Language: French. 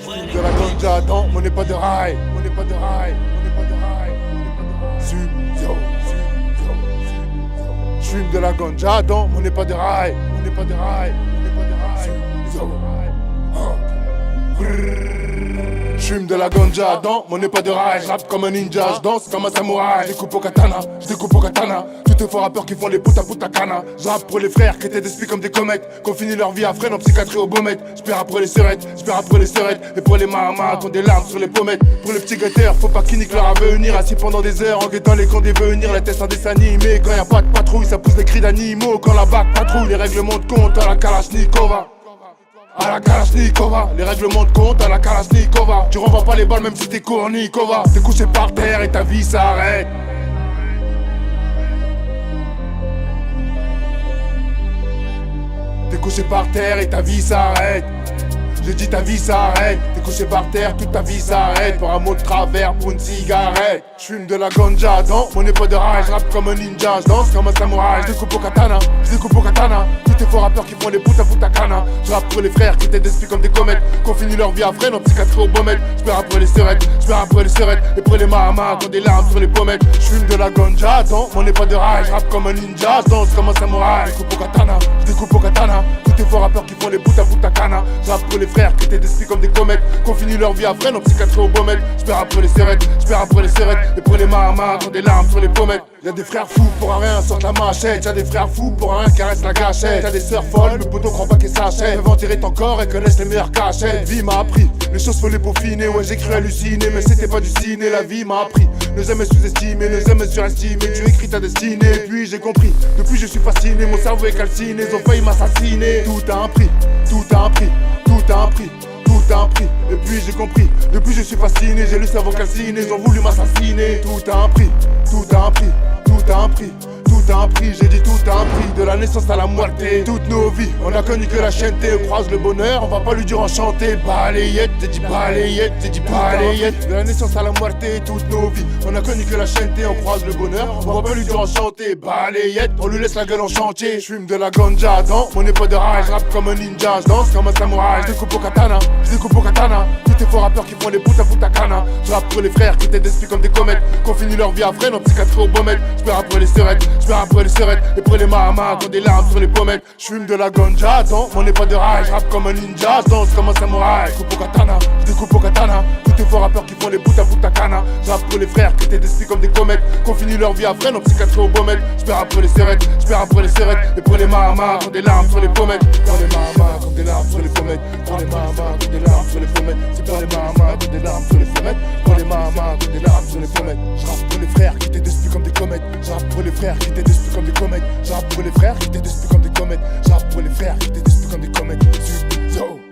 J'fume de la ganja dans mon pas de rail. Mon pas de rail. Mon pas de rail. Zo. J'fume de la ganja dans mon pas de rail. Mon pas de rail. Mon pas de rail. Zo. J'fume de la ganja dans mon pas de rail. J'rappe comme un ninja, j'danse comme un samouraï. J'découpe au katana. Tous tes faux rappeurs qui font les puta cana. J'rappe pour les frères qui étaient d'esprit comme des comètes, qu'on finit leur vie à freine en psychiatrie au Beaumet. J'père après les seurettes, et pour les mamas qui ont des larmes sur les pommettes. Pour les petits guetteurs, faut pas qu'ils niquent leur avenir. Assis pendant des heures en guettant les condés venir. Les tests en dessin animé, quand y'a pas de patrouille, ça pousse des cris d'animaux. Quand la BAC patrouille, les règlements de compte à la Kalachnikova. À la Kalachnikova, les règlements de compte à la Kalachnikova. Tu renvoies pas les balles même si t'es Kournikova. T'es couché par terre et ta vie s'arrête. T'es couché par terre et ta vie s'arrête. J'ai dit ta vie s'arrête. T'es couché par terre, toute ta vie s'arrête. Pour un mot de travers, pour une cigarette. J'fume de la ganja dans mon pas de rage. J'rappe comme un ninja, j'danse comme un samouraï. J'découpe au katana. Tous tes faux rappeurs qui font les puta cana. J'rappe pour les frères qui étaient d'esprit comme des comètes, qu'on finit leur vie à freine en psychiatrie au Beaumet. J'père après les seurettes, et pour les mamas qui ont des larmes sur les pommettes. J'fume de la ganja dans mon pas de rage. J'rappe comme un ninja, j'danse comme un samouraï. J'découpe au katana. Tous tes faux rappeurs qui font les puta cana. J'rappe pour les frères qui étaient d'esprit comme des comètes, qu'on finit leur vie à freine en psychiatrie au Beaumet. J'père après les seurettes, et pour les mamas qui ont des larmes sur les pommettes. Y'a des frères fous pour un rien, sortent la machette. Y'a des frères fous pour un rien, caresse la gâchette. Y'a des sœurs folles, le poteau croit pas qu'elles s'achètent. Peuvent enterrer ton corps et connaissent les meilleures cachettes. Vie m'a appris, les choses faut les peaufiner. Ouais, j'ai cru halluciner, mais c'était pas du ciné. La vie m'a appris, ne jamais sous-estimer, ne jamais surestimer. Tu écris ta destinée, puis j'ai compris. Depuis je suis fasciné, mon cerveau est calciné. Ils ont failli m'assassiner. Tout a un prix, tout a un prix, tout a un prix. Tout a un prix, et puis j'ai compris. Depuis je suis fasciné, j'ai le cerveau calciné. Ils ont voulu m'assassiner. Tout a un prix, tout a un prix, tout a un prix. Tout a un prix, j'ai dit tout a un prix. De la naissance à la moitié, toutes nos vies, on a connu que la chaîneté. On croise le bonheur, on va pas lui dire enchanté. Balayette, j'ai dit balayette, j'ai dit balayette. De la naissance à la moitié, toutes nos vies, on a connu que la chaîneté. On croise le bonheur, on va pas lui dire enchanté. Balayette, on lui laisse la gueule en chantier. J'fume de la ganja dans mon pas de rage. J'rappe comme un ninja, j'danse comme un samouraï. J'découpe au katana. Tous tes faux rappeurs qui font les puta cana. J'rappe pour les frères qui étaient d'esprit comme des comètes, qu'on finit leur vie à freine en psychiatrie au Beaumet. J'père après les seurettes, et pour les mamas qui ont des larmes sur les pommettes. J'fume de la ganja dans mon pas de rage. J'rappe comme un ninja, j'danse comme un samouraï. J'découpe au katana. Tous tes faux rappeurs qui font les puta cana. J'rappe pour les frères qui étaient d'esprit comme des comètes, qu'on finit leur vie à freine en psychiatrie au Beaumet. J'père après les seurettes, et pour les mamas qui ont des larmes sur les pommettes. Pour les mamas qui ont des larmes sur les pommettes. Pour les mamas qui ont des larmes sur les pommettes. C'est pour les mamas qui ont des larmes sur les pommettes. Pour les mamas qui ont des larmes sur les pommettes. J'rappe pour les frères qui étaient d'esprit comme des comètes. J'rappe pour les frères qui étaient d'esprit comme des comètes. J'rappe pour les frères qui étaient d'esprit comme des comètes. J'rappe pour les frères qui étaient d'esprit comme des comètes. Zo.